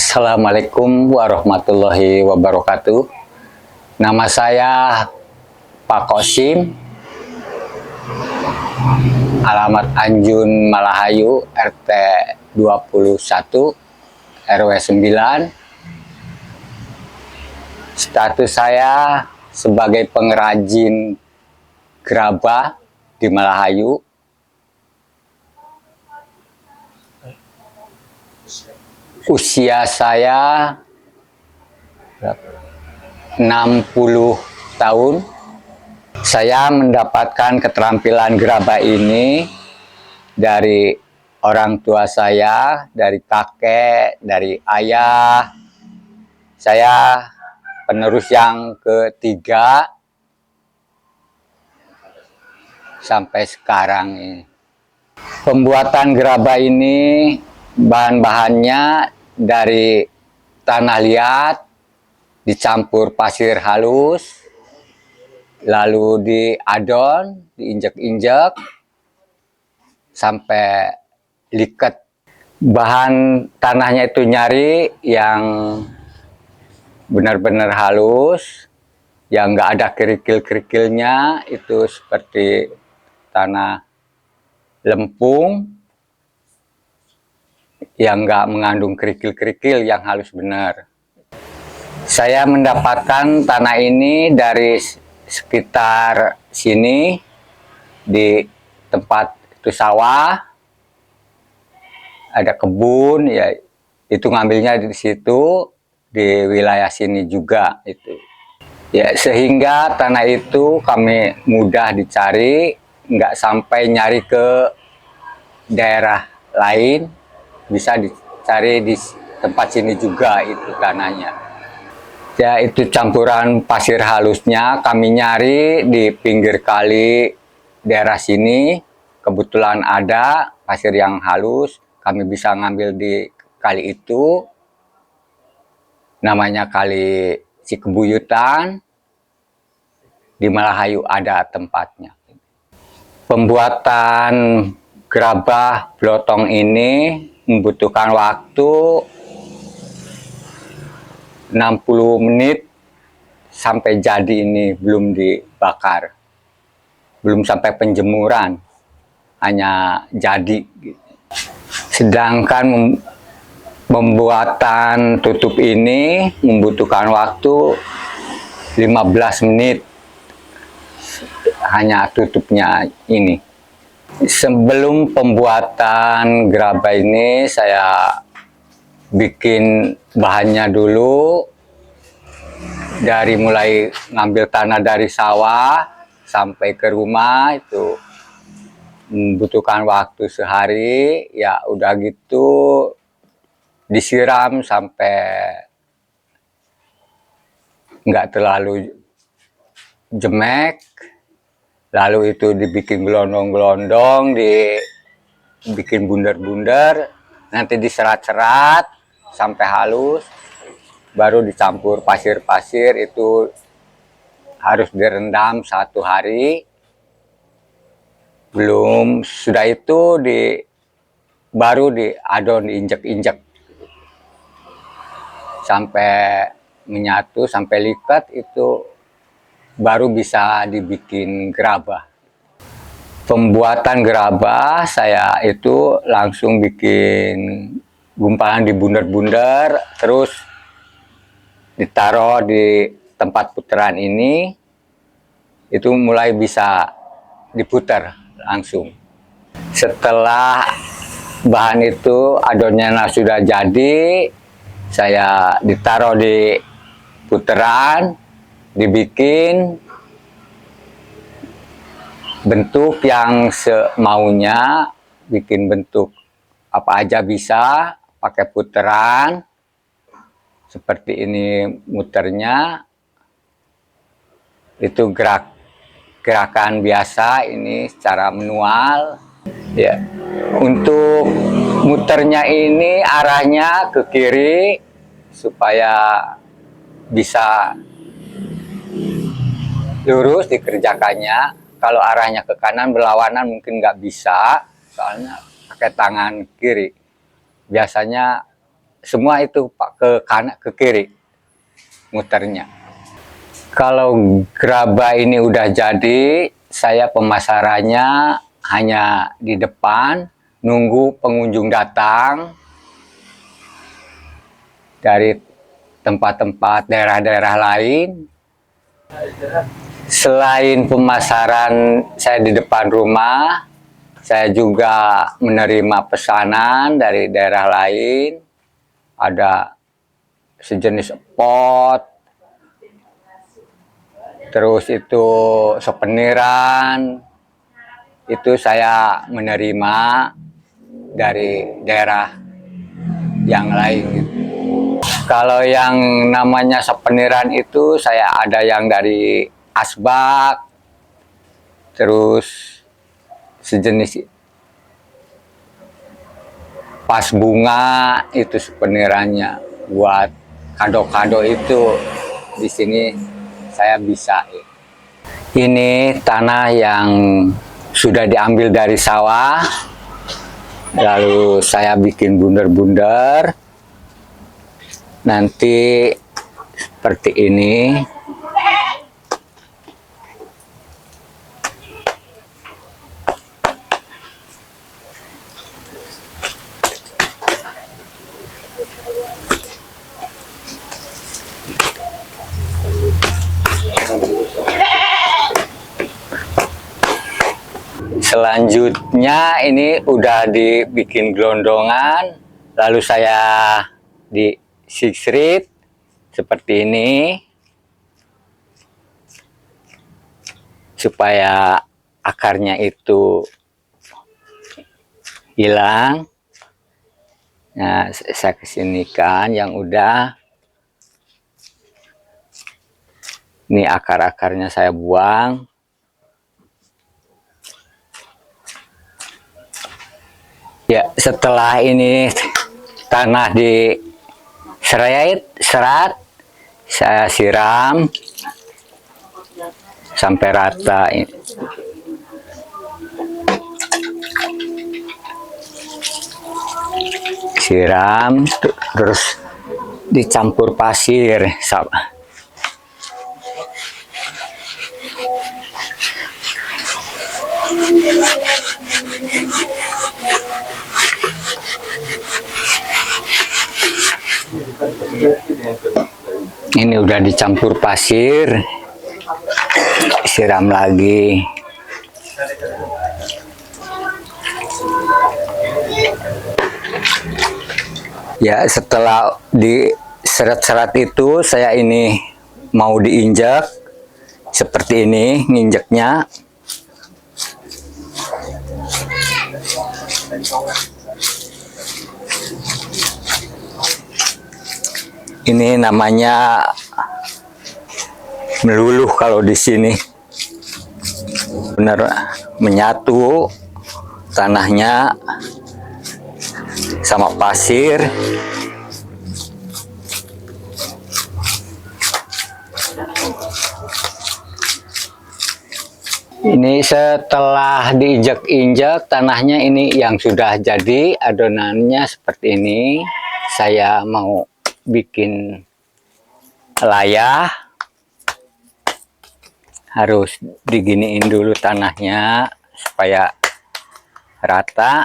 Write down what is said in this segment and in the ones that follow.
Assalamualaikum warahmatullahi wabarakatuh. Nama saya Pak Kosim, alamat Anjun Malahayu, RT 21, RW 9. Status saya sebagai pengrajin gerabah di Malahayu. Usia saya 60 tahun. Saya mendapatkan keterampilan gerabah ini dari orang tua saya, dari kakek, dari ayah. Saya penerus yang ketiga sampai sekarang ini. Pembuatan gerabah ini bahan-bahannya dari tanah liat dicampur pasir halus, lalu diadon, diinjek-injek sampai liket. Bahan tanahnya itu nyari yang benar-benar halus, yang nggak ada kerikil-kerikilnya, itu seperti tanah lempung yang nggak mengandung kerikil-kerikil, yang halus benar. Saya mendapatkan tanah ini dari sekitar sini, di tempat itu sawah, ada kebun, ya itu ngambilnya di situ, di wilayah sini juga itu. Ya, sehingga tanah itu kami mudah dicari, nggak sampai nyari ke daerah lain, bisa dicari di tempat sini juga itu tanahnya. Ya, itu campuran pasir halusnya kami nyari di pinggir kali daerah sini. Kebetulan ada pasir yang halus, kami bisa ngambil di kali itu. Namanya Kali Cikebuyutan. Di Malahayu ada tempatnya. Pembuatan gerabah blotong ini membutuhkan waktu 60 menit sampai jadi. Ini belum dibakar, belum sampai penjemuran, hanya jadi. Sedangkan pembuatan tutup ini membutuhkan waktu 15 menit, hanya tutupnya ini. Sebelum pembuatan gerabah ini saya bikin bahannya dulu, dari mulai ngambil tanah dari sawah sampai ke rumah itu membutuhkan waktu sehari. Ya udah gitu disiram sampai nggak terlalu jemek, lalu itu dibikin gelondong-gelondong, dibikin bundar-bundar, nanti diserat-serat sampai halus, baru dicampur pasir-pasir. Itu harus direndam 1 hari. Belum sudah itu baru diadon, diinjek-injek sampai menyatu, sampai likat, itu baru bisa dibikin gerabah. Pembuatan gerabah saya itu langsung bikin gumpalan di bundar-bundar, terus ditaruh di tempat putaran ini, itu mulai bisa diputar langsung. Setelah bahan itu adonnya sudah jadi, saya ditaruh di putaran, dibikin bentuk yang semaunya, bikin bentuk apa aja bisa, pakai putaran seperti ini. Muternya itu gerakan biasa, ini secara manual ya. Untuk muternya ini arahnya ke kiri supaya bisa lurus dikerjakannya. Kalau arahnya ke kanan berlawanan mungkin nggak bisa, soalnya pakai tangan kiri. Biasanya semua itu Pak, ke kanan ke kiri muternya. Kalau gerabah ini udah jadi, saya pemasarannya hanya di depan, nunggu pengunjung datang dari tempat-tempat daerah-daerah lain. Selain pemasaran saya di depan rumah, saya juga menerima pesanan dari daerah lain. Ada sejenis pot, terus itu souveniran, itu saya menerima dari daerah yang lain gitu. Kalau yang namanya souveniran itu saya ada yang dari asbak, terus sejenis pas bunga, itu souvenirannya buat kado-kado itu di sini saya bisa. Ini tanah yang sudah diambil dari sawah, lalu saya bikin bundar-bundar. Nanti seperti ini. Selanjutnya ini udah dibikin gelondongan, lalu saya di sisrit seperti ini supaya akarnya itu hilang. Nah, saya kesinikan yang udah. Ini akar-akarnya saya buang. Ya, setelah ini tanah serat, saya siram sampai rata. Siram, terus dicampur pasir. Ini udah dicampur pasir, siram lagi. Ya, setelah diseret-seret itu saya ini mau diinjak seperti ini, nginjeknya. Ini namanya meluluh kalau di sini. Benar menyatu tanahnya sama pasir. Ini setelah diinjak-injak tanahnya ini yang sudah jadi adonannya seperti ini. Saya mau bikin layah, harus diginiin dulu tanahnya supaya rata.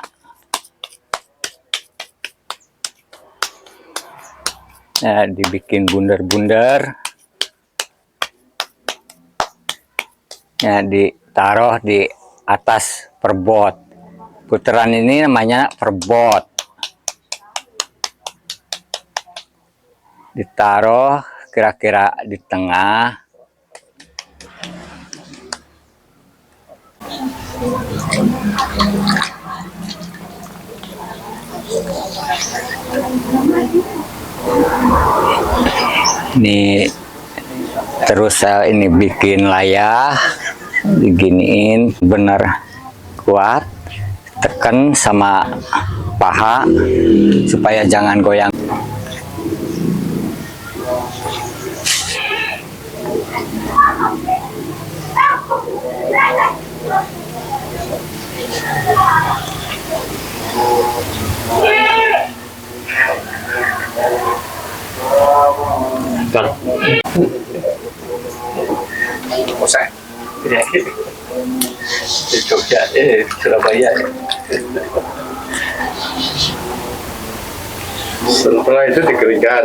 Nah, dibikin bundar-bundar. Nah, ditaruh di atas perbot. Putaran ini namanya perbot. Ditaruh kira-kira di tengah. Ini terus saya ini bikin layah, diginiin bener kuat, tekan sama paha supaya jangan goyang. ya. Di Jogja, Surabaya ya. Setelah itu dikeringkan.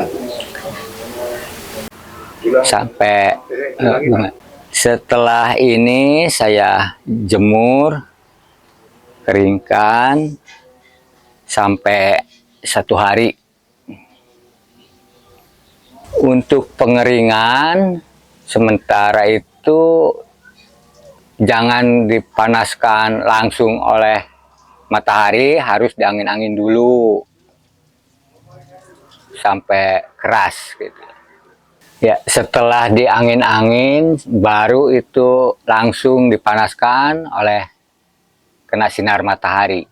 Sampai setelah ini saya jemur, keringkan sampai 1 hari. Untuk pengeringan sementara itu jangan dipanaskan langsung oleh matahari, harus diangin-angin dulu sampai keras gitu. Ya, setelah diangin-angin baru itu langsung dipanaskan oleh kena sinar matahari.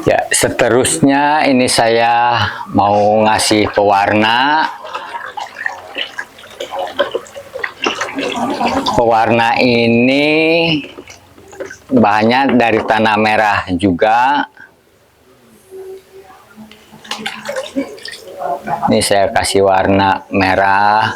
Ya, seterusnya ini saya mau ngasih pewarna. Pewarna ini bahannya dari tanah merah juga. Ini saya kasih warna merah.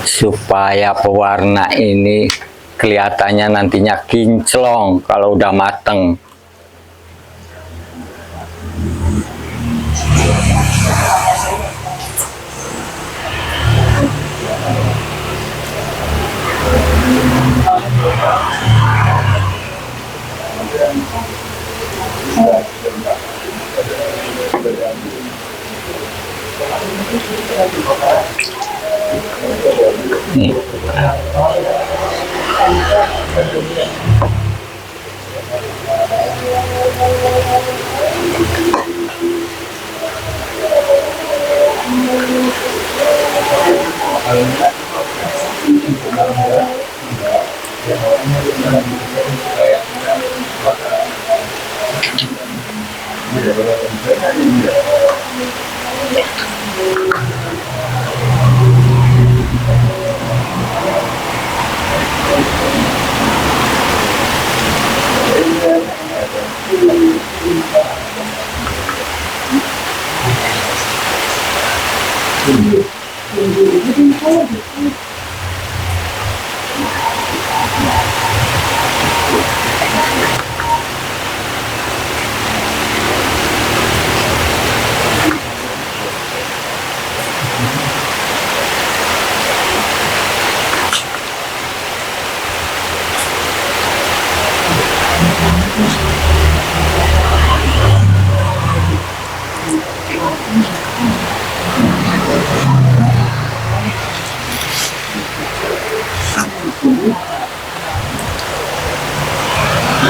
Supaya pewarna ini kelihatannya nantinya kinclong kalau udah mateng. Nih.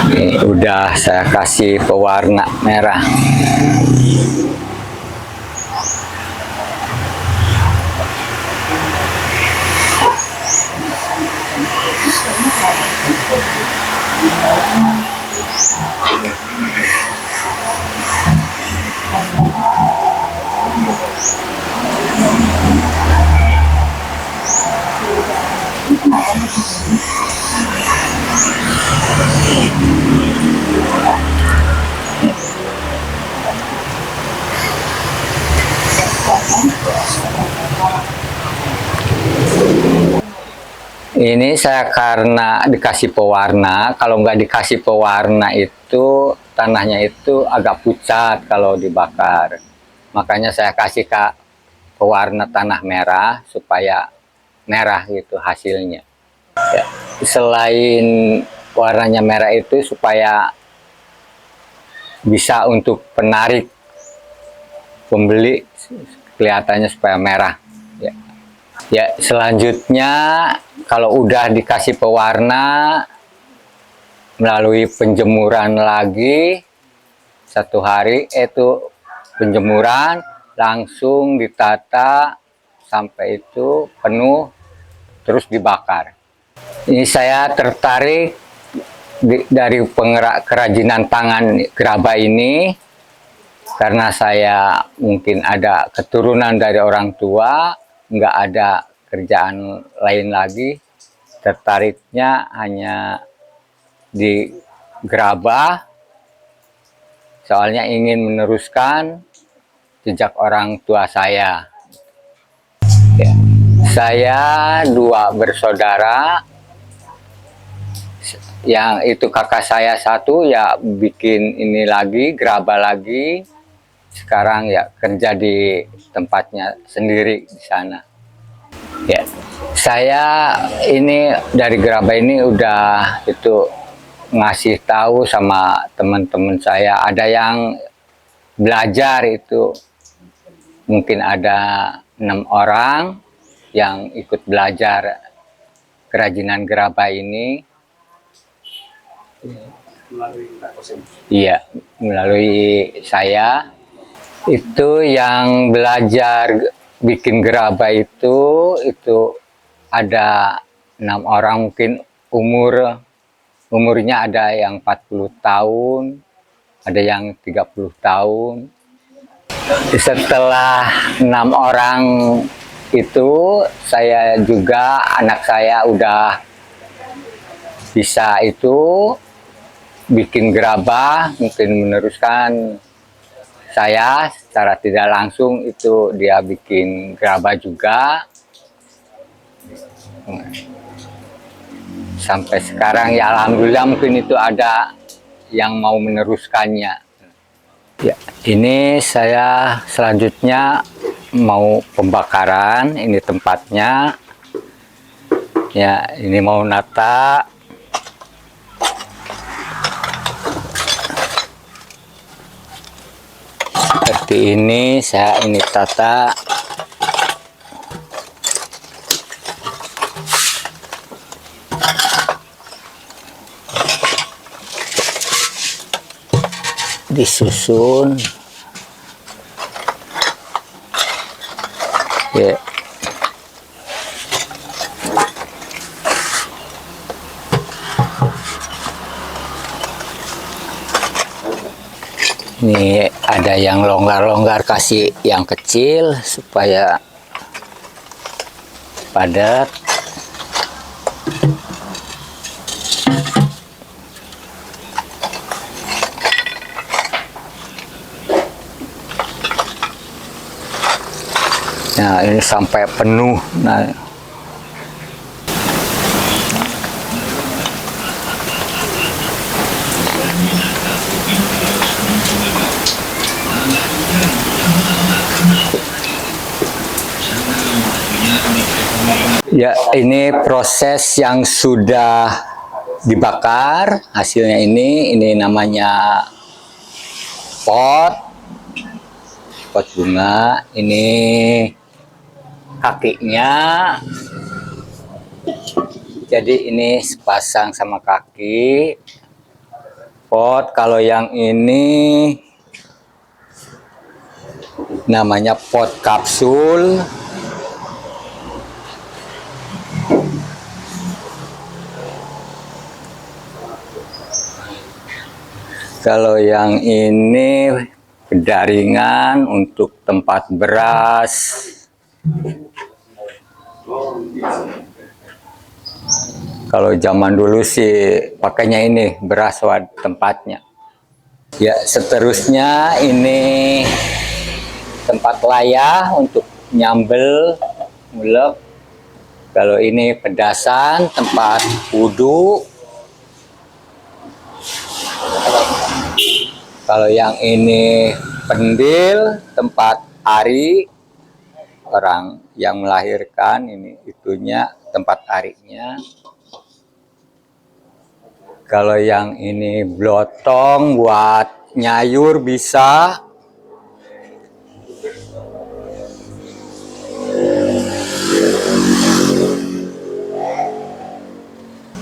Ini udah saya kasih pewarna merah. Ini saya karena dikasih pewarna, kalau nggak dikasih pewarna itu tanahnya itu agak pucat kalau dibakar. Makanya saya kasih pewarna tanah merah supaya merah gitu hasilnya. Ya, selain warnanya merah itu supaya bisa untuk penarik pembeli, kelihatannya supaya merah. Ya, selanjutnya kalau udah dikasih pewarna melalui penjemuran lagi 1 hari, itu penjemuran langsung ditata sampai itu penuh terus dibakar. Ini saya tertarik dari penggerak kerajinan tangan gerabah ini karena saya mungkin ada keturunan dari orang tua, nggak ada kerjaan lain lagi, tertariknya hanya di gerabah, soalnya ingin meneruskan jejak orang tua saya. Ya. Saya 2 bersaudara, yang itu kakak saya 1 ya bikin ini lagi, gerabah lagi. Sekarang ya kerja di tempatnya sendiri di sana. Ya, saya ini dari gerabah ini udah itu ngasih tahu sama teman-teman saya, ada yang belajar itu mungkin ada 6 orang yang ikut belajar kerajinan gerabah ini. Iya, melalui saya. Itu yang belajar bikin gerabah itu ada 6 orang, mungkin umurnya ada yang 40 tahun, ada yang 30 tahun. Setelah 6 orang itu, saya juga, anak saya udah bisa itu bikin gerabah, mungkin meneruskan saya secara tidak langsung itu dia bikin gerabah juga. Sampai sekarang ya alhamdulillah mungkin itu ada yang mau meneruskannya. Ya, ini saya selanjutnya mau pembakaran, ini tempatnya. Ya, ini mau nata. Seperti ini saya ini tata. Disusun. Ya. Ini ada yang longgar-longgar, kasih yang kecil supaya padat. Nah, ini sampai penuh. Nah, ya, ini proses yang sudah dibakar. Hasilnya ini namanya pot bunga. Ini kakinya. Jadi ini sepasang sama kaki. Pot, kalau yang ini namanya pot kapsul. Kalau yang ini pendaringan untuk tempat beras. Kalau zaman dulu sih pakainya ini beras buat tempatnya. Ya, seterusnya ini tempat layah untuk nyambel, ngulek. Kalau ini pedasan, tempat wudhu. Kalau yang ini pendil, tempat ari, orang yang melahirkan, ini itunya tempat arinya. Kalau yang ini blotong buat nyayur bisa.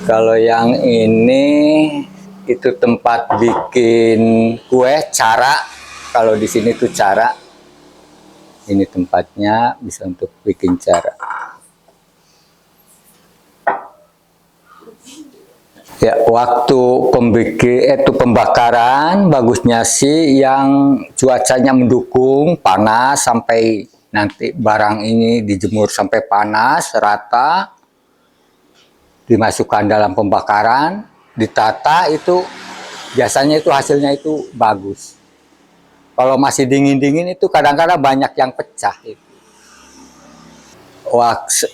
Kalau yang ini itu tempat bikin kue, cara. Kalau di sini tuh cara. Ini tempatnya bisa untuk bikin cara. Ya, waktu pembakaran bagusnya sih yang cuacanya mendukung, panas sampai nanti barang ini dijemur sampai panas rata. dimasukkan dalam pembakaran, ditata, itu biasanya itu hasilnya itu bagus. Kalau masih dingin-dingin itu kadang-kadang banyak yang pecah.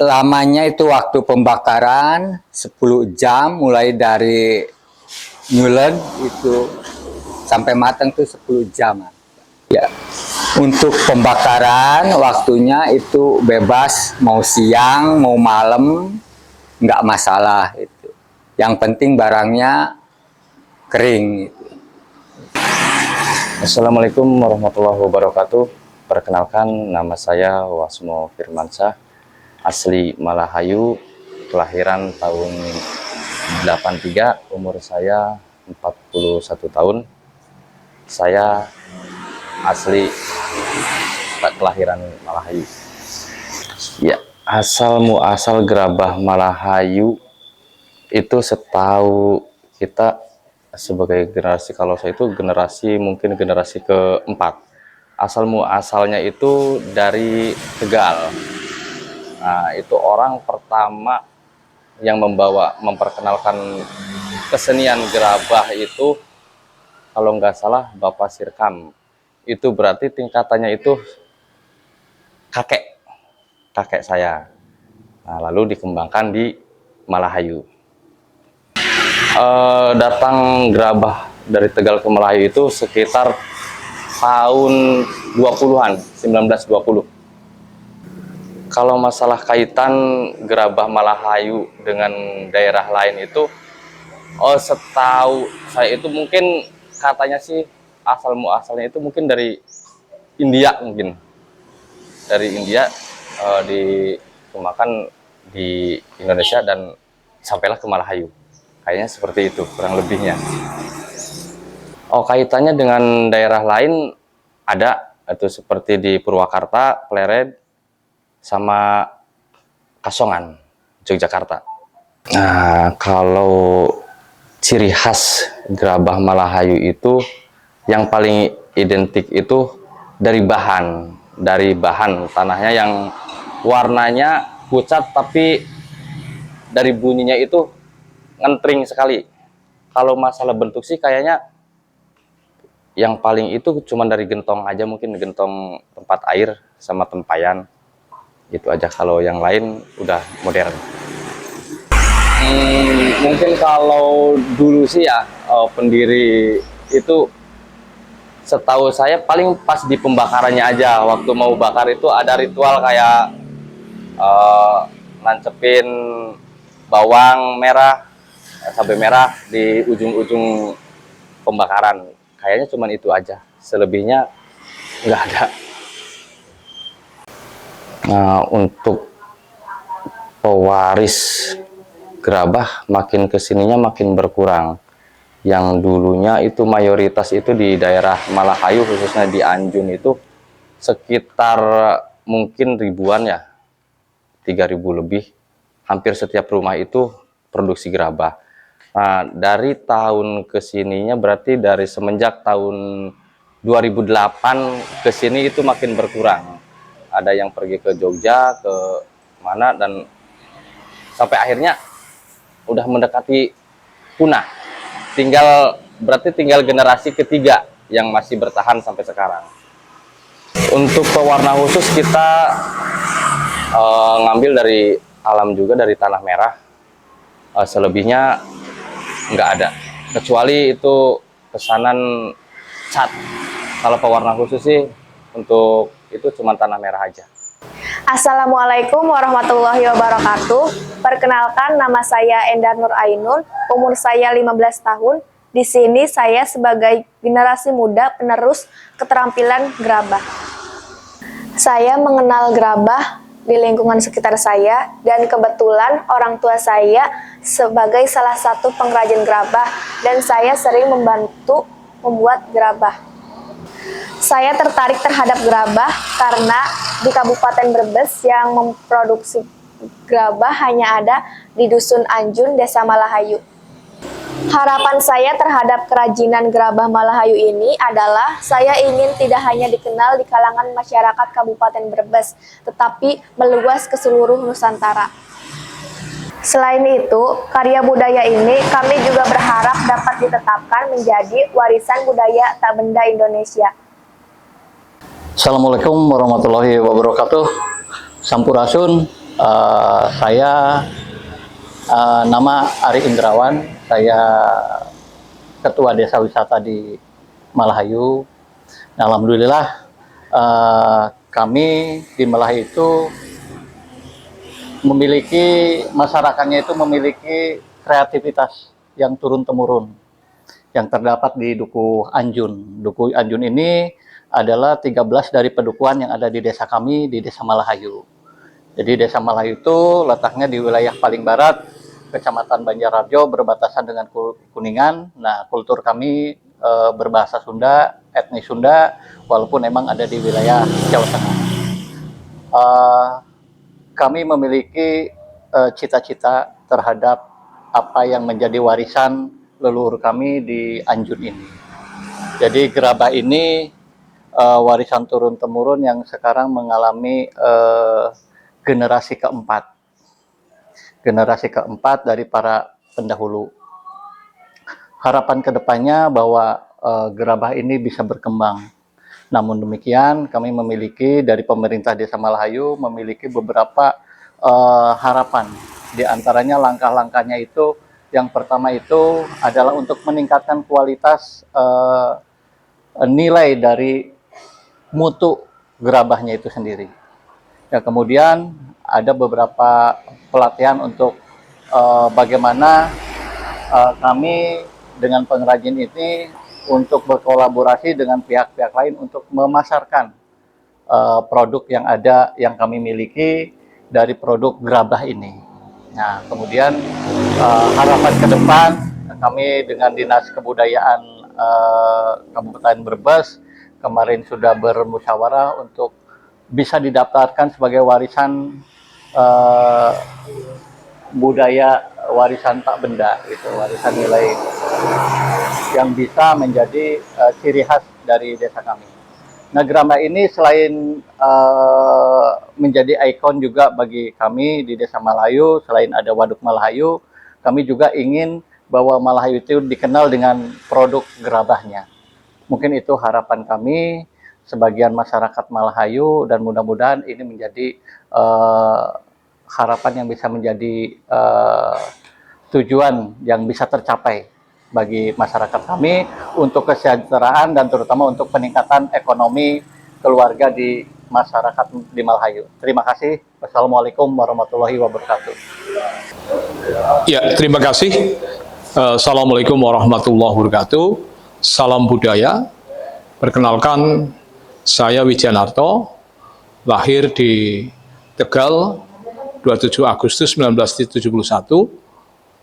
Lamanya itu waktu pembakaran 10 jam, mulai dari nyulen itu sampai matang itu 10 jam. Ya. Untuk pembakaran waktunya itu bebas, mau siang, mau malam, nggak masalah itu. Yang penting barangnya kering. Gitu. Assalamualaikum warahmatullahi wabarakatuh. Perkenalkan, nama saya Wasmo Firmansyah, asli Malahayu, kelahiran tahun 83, umur saya 41 tahun. Saya asli kelahiran Malahayu. Ya, asal muasal gerabah Malahayu itu setahu kita sebagai generasi, kalau saya itu generasi mungkin generasi keempat. Asal muasalnya itu dari Tegal. Nah, itu orang pertama yang memperkenalkan kesenian gerabah itu, kalau nggak salah, Bapak Sirkam. Itu berarti tingkatannya itu kakek saya. Nah, lalu dikembangkan di Malahayu. Datang gerabah dari Tegal ke Malahayu itu sekitar tahun 20-an, 1920. Kalau masalah kaitan gerabah Malahayu dengan daerah lain itu, setahu saya itu mungkin katanya sih asal muasalnya itu mungkin dari India, mungkin dari India, dikembangkan di Indonesia dan sampailah ke Malahayu. Kayaknya seperti itu kurang lebihnya. Kaitannya dengan daerah lain ada, itu seperti di Purwakarta, Pleret, sama Kasongan, Yogyakarta. Nah, kalau ciri khas gerabah Malahayu itu yang paling identik itu dari bahan tanahnya yang warnanya pucat, tapi dari bunyinya itu ngentring sekali. Kalau masalah bentuk sih kayaknya yang paling itu cuma dari gentong aja, mungkin gentong tempat air sama tempayan. Itu aja, kalau yang lain udah modern. Mungkin kalau dulu sih ya, pendiri itu setahu saya paling pas di pembakarannya aja. Waktu mau bakar itu ada ritual kayak nancepin bawang merah, cabai merah di ujung-ujung pembakaran. Kayaknya cuma itu aja, selebihnya nggak ada. Nah, untuk pewaris gerabah makin kesininya makin berkurang. Yang dulunya itu mayoritas itu di daerah Malahayu, khususnya di Anjun itu sekitar mungkin ribuan ya, 3.000 lebih. Hampir setiap rumah itu produksi gerabah. Nah, dari tahun kesininya berarti dari semenjak tahun 2008 ke sini itu makin berkurang. Ada yang pergi ke Jogja, ke mana, dan sampai akhirnya udah mendekati punah. Berarti tinggal generasi ketiga yang masih bertahan sampai sekarang. Untuk pewarna khusus kita ngambil dari alam juga, dari tanah merah. Selebihnya nggak ada, kecuali itu pesanan cat. Kalau pewarna khusus sih untuk itu cuma tanah merah aja. Assalamualaikum warahmatullahi wabarakatuh. Perkenalkan, nama saya Endar Nur Ainun, umur saya 15 tahun. Di sini saya sebagai generasi muda penerus keterampilan gerabah. Saya mengenal gerabah di lingkungan sekitar saya, dan kebetulan orang tua saya sebagai salah satu pengrajin gerabah, dan saya sering membantu membuat gerabah. Saya tertarik terhadap gerabah karena di Kabupaten Brebes yang memproduksi gerabah hanya ada di Dusun Anjun, Desa Malahayu. Harapan saya terhadap kerajinan gerabah Malahayu ini adalah saya ingin tidak hanya dikenal di kalangan masyarakat Kabupaten Brebes, tetapi meluas ke seluruh Nusantara. Selain itu, karya budaya ini kami juga berharap dapat ditetapkan menjadi warisan budaya tak benda Indonesia. Assalamualaikum warahmatullahi wabarakatuh. Sampurasun, saya nama Ari Indrawan, saya Ketua Desa Wisata di Malahayu. Alhamdulillah, kami di Malahayu itu masyarakatnya itu memiliki kreativitas yang turun-temurun yang terdapat di Dukuh Anjun. Dukuh Anjun ini adalah 13 dari pedukuhan yang ada di desa kami, di Desa Malahayu. Jadi Desa Malahayu itu letaknya di wilayah paling barat, Kecamatan Banjarharjo, berbatasan dengan Kuningan. Nah, kultur kami berbahasa Sunda, etnis Sunda, walaupun memang ada di wilayah Jawa Tengah. Kami memiliki cita-cita terhadap apa yang menjadi warisan leluhur kami di Anjun ini. Jadi gerabah ini warisan turun-temurun yang sekarang mengalami generasi keempat. Generasi keempat dari para pendahulu. Harapan kedepannya bahwa gerabah ini bisa berkembang. Namun demikian, kami memiliki dari pemerintah Desa Malahayu memiliki beberapa harapan. Di antaranya langkah-langkahnya itu, yang pertama itu adalah untuk meningkatkan kualitas nilai dari mutu gerabahnya itu sendiri. Ya, kemudian ada beberapa pelatihan untuk bagaimana kami dengan pengrajin ini untuk berkolaborasi dengan pihak-pihak lain untuk memasarkan produk yang ada yang kami miliki dari produk gerabah ini. Nah, kemudian harapan ke depan kami dengan Dinas Kebudayaan Kabupaten Brebes kemarin sudah bermusyawarah untuk bisa didaftarkan sebagai warisan budaya, warisan tak benda, gitu, warisan nilai yang bisa menjadi ciri khas dari desa kami. Nah, gerabah ini selain menjadi ikon juga bagi kami di Desa Malahayu, selain ada Waduk Malahayu, kami juga ingin bahwa Malahayu itu dikenal dengan produk gerabahnya. Mungkin itu harapan kami sebagian masyarakat Malahayu, dan mudah-mudahan ini menjadi harapan yang bisa menjadi tujuan yang bisa tercapai bagi masyarakat kami untuk kesejahteraan dan terutama untuk peningkatan ekonomi keluarga di masyarakat di Malahayu. Terima kasih. Wassalamualaikum warahmatullahi wabarakatuh. Ya, terima kasih. Assalamualaikum warahmatullahi wabarakatuh. Salam budaya. Perkenalkan, saya Wijanarto, lahir di Tegal 27 Agustus 1971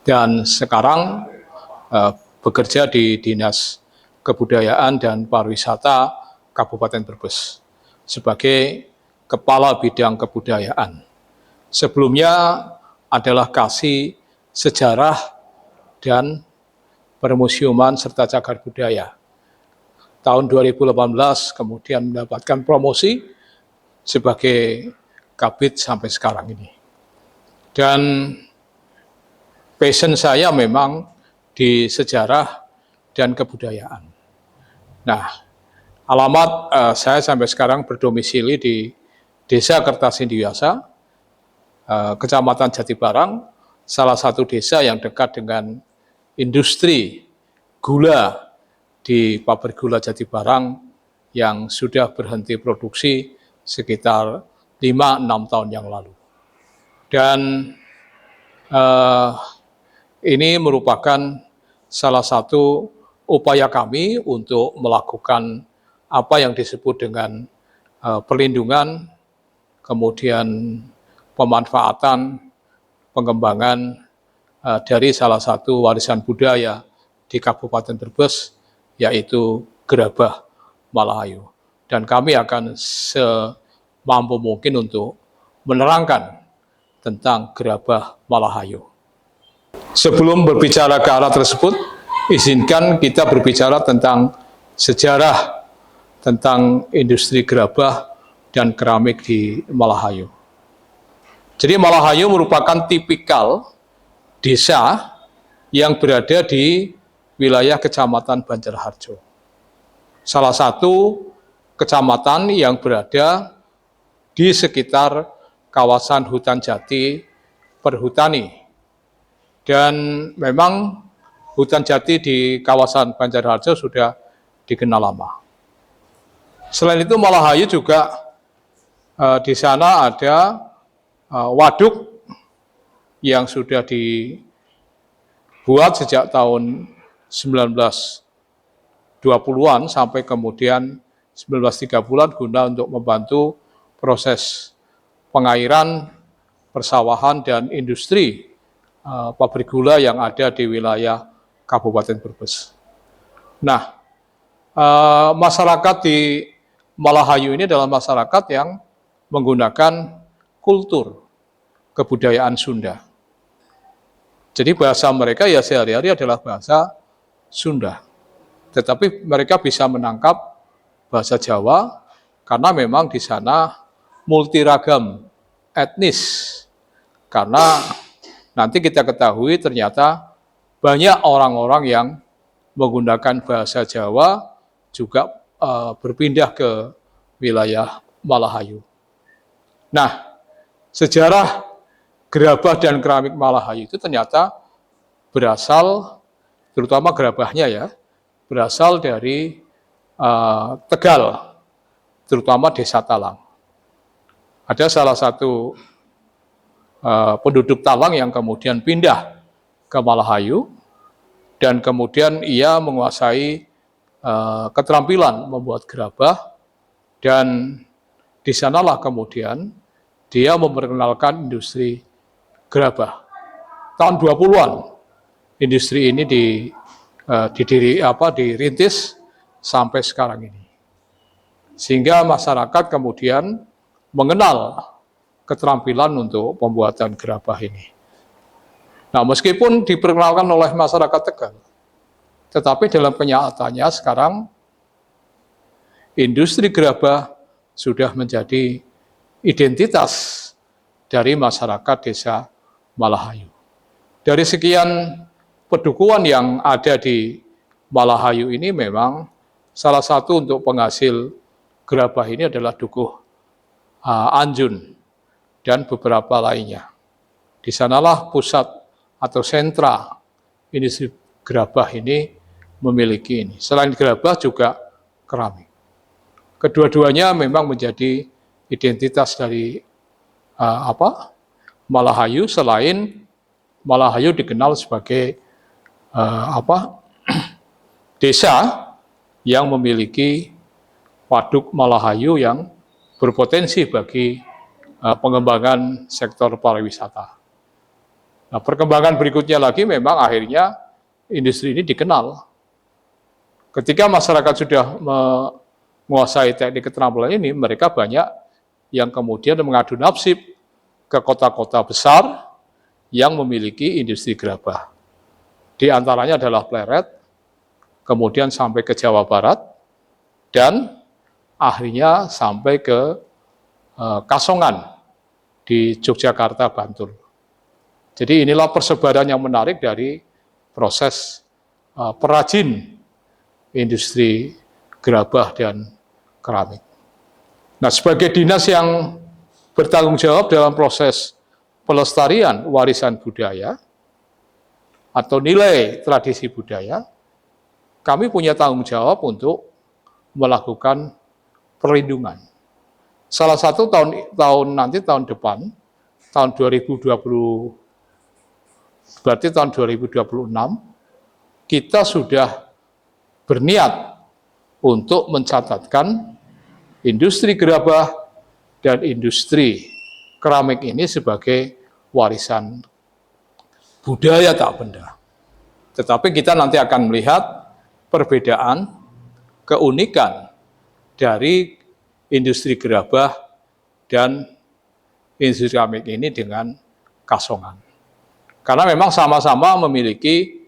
dan sekarang bekerja di Dinas Kebudayaan dan Pariwisata Kabupaten Brebes sebagai Kepala Bidang Kebudayaan. Sebelumnya adalah Kasih Sejarah dan Permusiuman serta Cagar Budaya. Tahun 2018 kemudian mendapatkan promosi sebagai Kabid sampai sekarang ini. Dan passion saya memang di sejarah dan kebudayaan. Nah, alamat saya sampai sekarang berdomisili di Desa Kertasindiwasa, Kecamatan Jatibarang, salah satu desa yang dekat dengan industri gula di pabrik gula Jatibarang yang sudah berhenti produksi sekitar 5-6 tahun yang lalu. Dan ini merupakan salah satu upaya kami untuk melakukan apa yang disebut dengan perlindungan, kemudian pemanfaatan, pengembangan dari salah satu warisan budaya di Kabupaten Brebes, yaitu gerabah Malahayu. Dan kami akan semampu mungkin untuk menerangkan tentang gerabah Malahayu. Sebelum berbicara ke arah tersebut, izinkan kita berbicara tentang sejarah tentang industri gerabah dan keramik di Malahayu. Jadi Malahayu merupakan tipikal desa yang berada di wilayah Kecamatan Banjarharjo. Salah satu kecamatan yang berada di sekitar kawasan hutan jati perhutani. Dan memang hutan jati di kawasan Banjarharjo sudah dikenal lama. Selain itu Malahayu juga di sana ada waduk yang sudah dibuat sejak tahun 1920-an sampai kemudian 1930-an guna untuk membantu proses pengairan, persawahan, dan industri pabrik gula yang ada di wilayah Kabupaten Brebes. Nah, masyarakat di Malahayu ini adalah masyarakat yang menggunakan kultur kebudayaan Sunda. Jadi bahasa mereka ya sehari-hari adalah bahasa Sunda. Tetapi mereka bisa menangkap bahasa Jawa karena memang di sana multiragam etnis. Karena nanti kita ketahui ternyata banyak orang-orang yang menggunakan bahasa Jawa juga berpindah ke wilayah Malahayu. Nah, sejarah gerabah dan keramik Malahayu itu ternyata berasal, terutama gerabahnya ya, berasal dari Tegal, terutama Desa Talang. Ada salah satu penduduk Talang yang kemudian pindah ke Malahayu, dan kemudian ia menguasai keterampilan membuat gerabah, dan di sanalah kemudian dia memperkenalkan industri gerabah. Tahun 20-an industri ini dirintis sampai sekarang ini. Sehingga masyarakat kemudian mengenal keterampilan untuk pembuatan gerabah ini. Nah, meskipun diperkenalkan oleh masyarakat Tegal, tetapi dalam kenyataannya sekarang industri gerabah sudah menjadi identitas dari masyarakat desa Malahayu. Dari sekian pedukuhan yang ada di Malahayu ini memang salah satu untuk penghasil gerabah ini adalah Dukuh Anjun dan beberapa lainnya. Di sanalah pusat atau sentra industri gerabah ini memiliki ini. Selain gerabah juga keramik. Kedua-duanya memang menjadi identitas dari Malahayu, selain Malahayu dikenal sebagai desa yang memiliki waduk Malahayu yang berpotensi bagi pengembangan sektor pariwisata. Nah, perkembangan berikutnya lagi memang akhirnya industri ini dikenal. Ketika masyarakat sudah menguasai teknik keterampilan ini, mereka banyak yang kemudian mengadu nasib ke kota-kota besar yang memiliki industri gerabah. Di antaranya adalah Pleret, kemudian sampai ke Jawa Barat, dan akhirnya sampai ke Kasongan di Yogyakarta, Bantul. Jadi inilah persebaran yang menarik dari proses perajin industri gerabah dan keramik. Nah, sebagai dinas yang bertanggung jawab dalam proses pelestarian warisan budaya atau nilai tradisi budaya, kami punya tanggung jawab untuk melakukan perlindungan. Salah satu tahun depan, tahun 2020, berarti tahun 2026, kita sudah berniat untuk mencatatkan industri gerabah dan industri keramik ini sebagai warisan budaya tak benda. Tetapi kita nanti akan melihat perbedaan, keunikan dari industri gerabah dan industri keramik ini dengan Kasongan. Karena memang sama-sama memiliki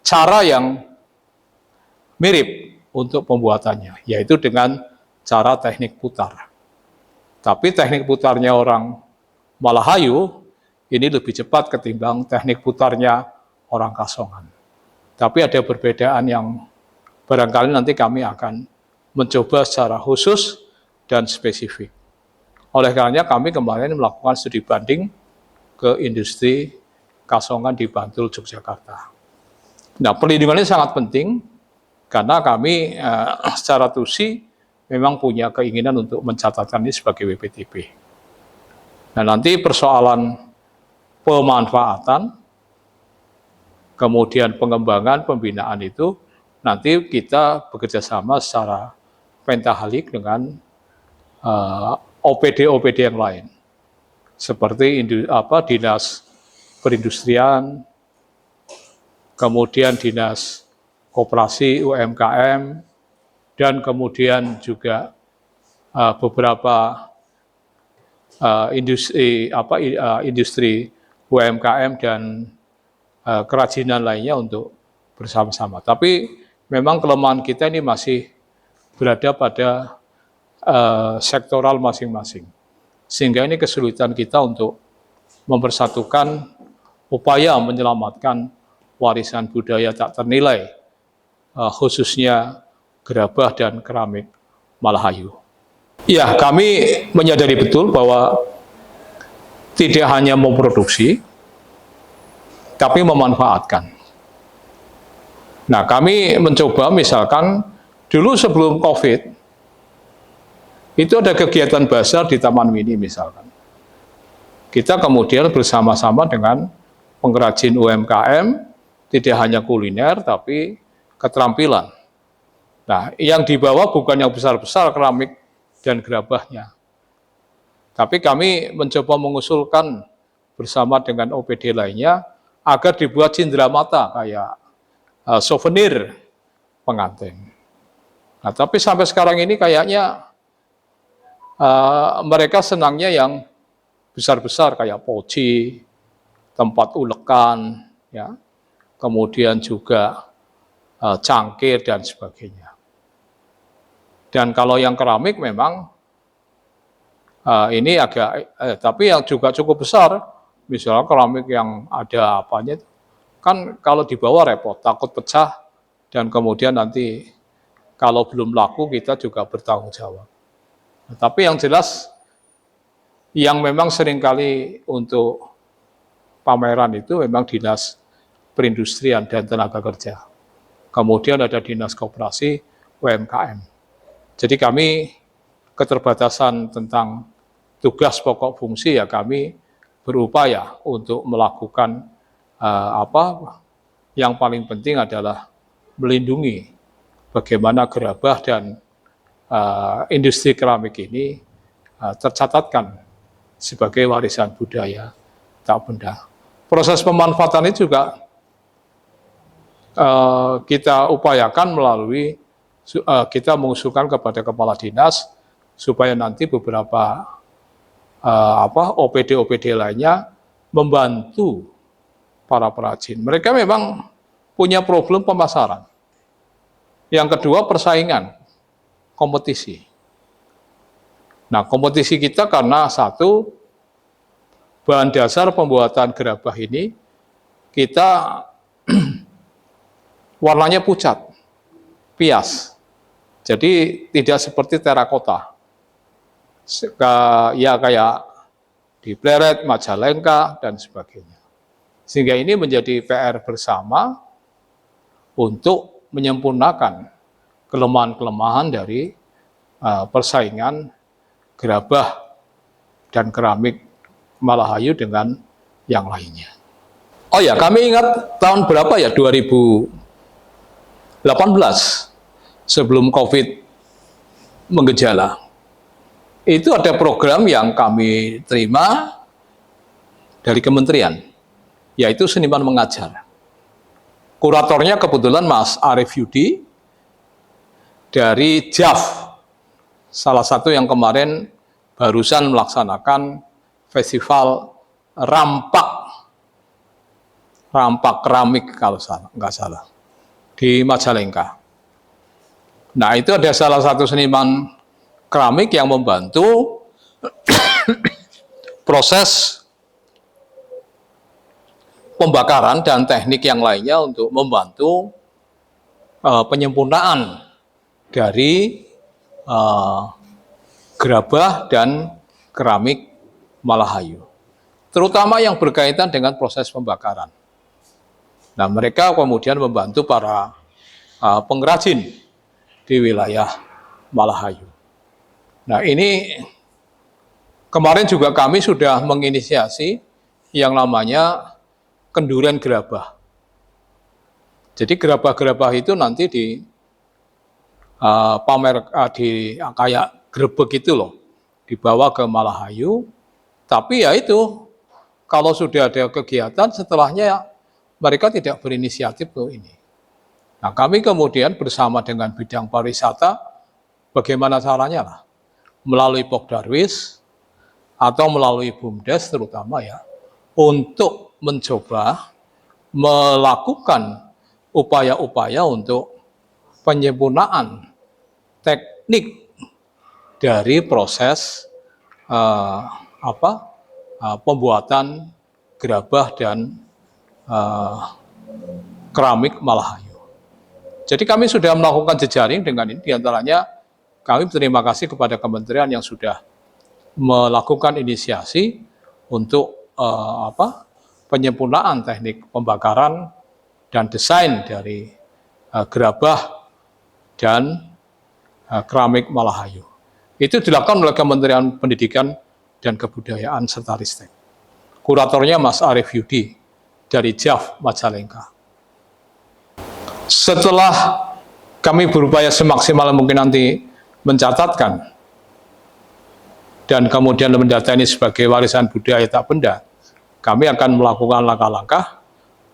cara yang mirip untuk pembuatannya, yaitu dengan cara teknik putar. Tapi teknik putarnya orang Malahayu ini lebih cepat ketimbang teknik putarnya orang Kasongan. Tapi ada perbedaan yang barangkali nanti kami akan mencoba secara khusus dan spesifik. Oleh karenanya kami kemarin melakukan studi banding ke industri Kasongan di Bantul, Yogyakarta. Nah, perlindungan ini sangat penting karena kami secara TUSI memang punya keinginan untuk mencatatkan ini sebagai WPTP. Nah, nanti persoalan pemanfaatan, kemudian pengembangan, pembinaan itu nanti kita bekerja sama secara pentahalik dengan OPD-OPD yang lain, seperti Dinas Perindustrian, kemudian Dinas Koperasi UMKM, dan kemudian juga beberapa industri UMKM dan kerajinan lainnya untuk bersama-sama. Tapi memang kelemahan kita ini masih berada pada sektoral masing-masing. Sehingga ini kesulitan kita untuk mempersatukan upaya menyelamatkan warisan budaya tak ternilai, khususnya gerabah dan keramik Malahayu. Ya, kami menyadari betul bahwa tidak hanya memproduksi, tapi memanfaatkan. Nah, kami mencoba misalkan dulu sebelum COVID, itu ada kegiatan bazar di Taman Mini misalkan. Kita kemudian bersama-sama dengan pengrajin UMKM, tidak hanya kuliner, tapi keterampilan. Nah, yang dibawa bukan yang besar-besar keramik dan gerabahnya. Tapi kami mencoba mengusulkan bersama dengan OPD lainnya, agar dibuat cindera mata kayak souvenir pengantin. Nah, tapi sampai sekarang ini kayaknya mereka senangnya yang besar-besar kayak poci, tempat ulekan, ya, kemudian juga cangkir dan sebagainya. Dan kalau yang keramik memang ini agak, tapi yang juga cukup besar, misalnya keramik yang ada apanya, kan kalau dibawa repot, takut pecah, dan kemudian nanti kalau belum laku kita juga bertanggung jawab. Tapi yang jelas, yang memang seringkali untuk pameran itu memang Dinas Perindustrian dan Tenaga Kerja. Kemudian ada Dinas Koperasi UMKM. Jadi kami keterbatasan tentang tugas pokok fungsi, ya kami berupaya untuk melakukan yang paling penting adalah melindungi bagaimana gerabah dan industri keramik ini tercatatkan sebagai warisan budaya tak benda. Proses pemanfaatan ini juga kita upayakan melalui kita mengusulkan kepada kepala dinas supaya nanti beberapa OPD-OPD lainnya membantu para perajin. Mereka memang punya problem pemasaran. Yang kedua, persaingan, kompetisi. Nah, kompetisi kita karena satu, bahan dasar pembuatan gerabah ini kita warnanya pucat, pias. Jadi tidak seperti terakota. Ya kayak di Pleret, Majalengka, dan sebagainya. Sehingga ini menjadi PR bersama untuk menyempurnakan kelemahan-kelemahan dari persaingan gerabah dan keramik Malahayu dengan yang lainnya. Oh ya, kami ingat tahun berapa ya, 2018, sebelum COVID menggejala. Itu ada program yang kami terima dari kementerian, yaitu seniman mengajar. Kuratornya kebetulan Mas Arief Yudi dari JAF, salah satu yang kemarin barusan melaksanakan festival rampak keramik kalau nggak salah di Majalengka. Nah, itu ada salah satu seniman keramik yang membantu proses pembakaran dan teknik yang lainnya untuk membantu penyempurnaan dari gerabah dan keramik Malahayu, terutama yang berkaitan dengan proses pembakaran. Nah, mereka kemudian membantu para pengrajin di wilayah Malahayu. Nah, ini kemarin juga kami sudah menginisiasi yang namanya kenduren gerabah. Jadi gerabah-gerabah itu nanti di kayak grebek itu loh, dibawa ke Malahayu. Tapi ya itu, kalau sudah ada kegiatan setelahnya mereka tidak berinisiatif ke ini. Nah, kami kemudian bersama dengan bidang pariwisata, bagaimana caranya lah, melalui Pokdarwis atau melalui BUMDes terutama ya, untuk mencoba melakukan upaya-upaya untuk penyempurnaan teknik dari proses pembuatan gerabah dan keramik Malahayu. Jadi kami sudah melakukan jejaring dengan ini, diantaranya kami berterima kasih kepada kementerian yang sudah melakukan inisiasi untuk penyempurnaan teknik pembakaran dan desain dari gerabah dan keramik Malahayu. Itu dilakukan oleh Kementerian Pendidikan dan Kebudayaan serta Ristek. Kuratornya Mas Arief Yudi dari JAF Majalengka. Setelah kami berupaya semaksimal mungkin nanti mencatatkan dan kemudian mendata ini sebagai warisan budaya tak benda, kami akan melakukan langkah-langkah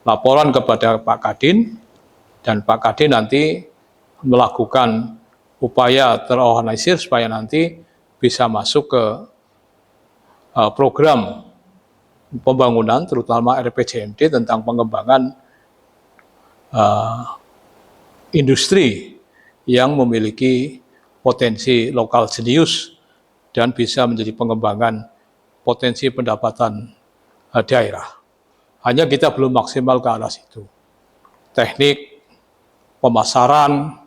laporan kepada Pak Kadin, dan Pak Kadin nanti melakukan upaya terorganisir supaya nanti bisa masuk ke program pembangunan, terutama RPJMD tentang pengembangan industri yang memiliki potensi lokal jenius dan bisa menjadi pengembangan potensi pendapatan daerah. Hanya kita belum maksimal ke arah situ. Teknik, pemasaran,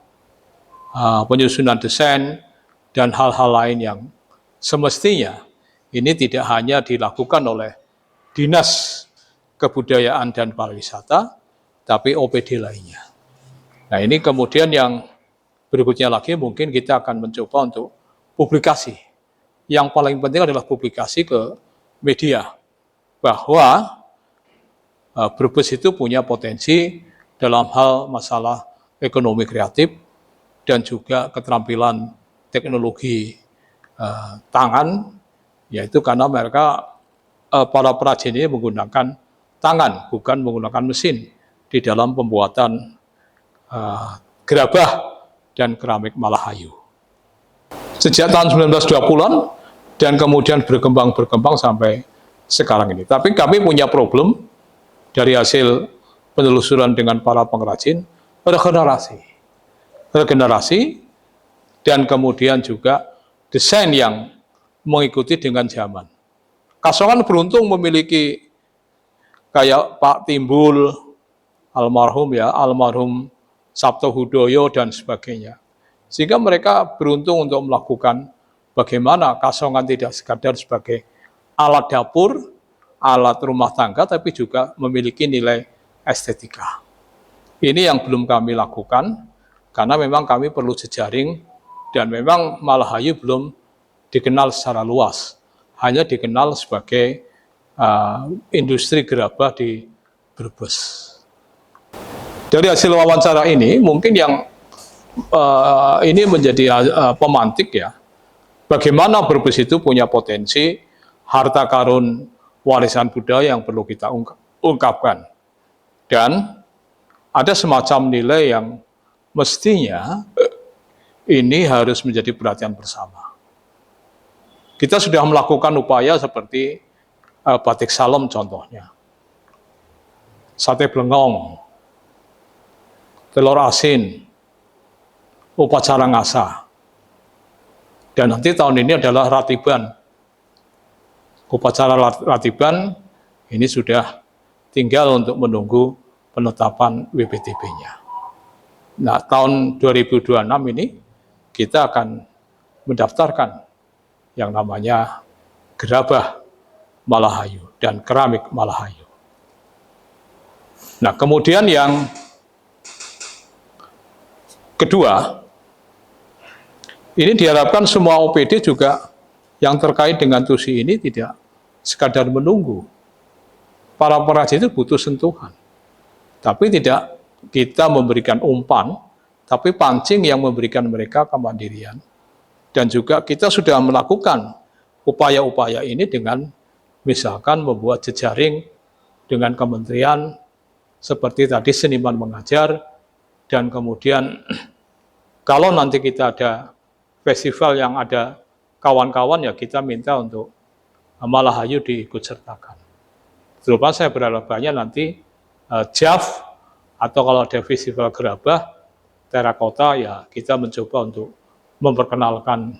penyusunan desain, dan hal-hal lain yang semestinya ini tidak hanya dilakukan oleh Dinas Kebudayaan dan Pariwisata, tapi OPD lainnya. Nah, ini kemudian yang berikutnya lagi mungkin kita akan mencoba untuk publikasi. Yang paling penting adalah publikasi ke media, bahwa Brebes itu punya potensi dalam hal masalah ekonomi kreatif dan juga keterampilan teknologi tangan, yaitu karena mereka para perajin ini menggunakan tangan, bukan menggunakan mesin di dalam pembuatan gerabah dan keramik Malahayu. Sejak tahun 1920-an dan kemudian berkembang sampai sekarang ini. Tapi kami punya problem dari hasil penelusuran dengan para pengrajin, regenerasi dan kemudian juga desain yang mengikuti dengan zaman. Kasongan beruntung memiliki kayak Pak Timbul, almarhum Sabto Hudoyo dan sebagainya. Sehingga mereka beruntung untuk melakukan bagaimana Kasongan tidak sekadar sebagai alat dapur, alat rumah tangga, tapi juga memiliki nilai estetika. Ini yang belum kami lakukan, karena memang kami perlu jejaring, dan memang Malahayu belum dikenal secara luas, hanya dikenal sebagai industri gerabah di Brebes. Dari hasil wawancara ini, mungkin yang ini menjadi pemantik ya, bagaimana Brebes itu punya potensi harta karun warisan budaya yang perlu kita ungkapkan. Dan ada semacam nilai yang mestinya ini harus menjadi perhatian bersama. Kita sudah melakukan upaya seperti batik salem contohnya, sate blengong, telur asin, upacara ngasa. Dan nanti tahun ini adalah ratiban. Upacara ratiban ini sudah tinggal untuk menunggu penetapan WPTP-nya. Nah, tahun 2026 ini kita akan mendaftarkan yang namanya gerabah Malahayu dan keramik Malahayu. Nah, kemudian yang kedua, ini diharapkan semua OPD juga yang terkait dengan TUSI ini tidak sekadar menunggu. Para perajin itu butuh sentuhan. Tapi tidak kita memberikan umpan, tapi pancing yang memberikan mereka kemandirian. Dan juga kita sudah melakukan upaya-upaya ini dengan misalkan membuat jejaring dengan kementerian seperti tadi seniman mengajar, dan kemudian kalau nanti kita ada festival yang ada kawan-kawan, ya kita minta untuk Malahayu diikut sertakan. Terutama saya berharap banyak nanti JAV atau kalau ada festival gerabah, terakota, ya kita mencoba untuk memperkenalkan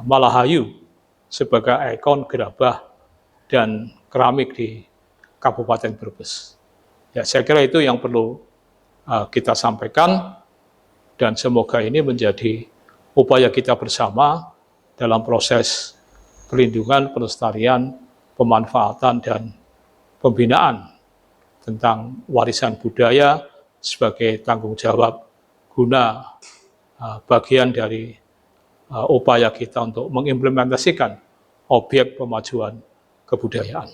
Malahayu sebagai ikon gerabah dan keramik di Kabupaten Brebes. Ya, saya kira itu yang perlu kita sampaikan, dan semoga ini menjadi upaya kita bersama dalam proses perlindungan, pelestarian, pemanfaatan, dan pembinaan tentang warisan budaya sebagai tanggung jawab guna bagian dari upaya kita untuk mengimplementasikan objek pemajuan kebudayaan.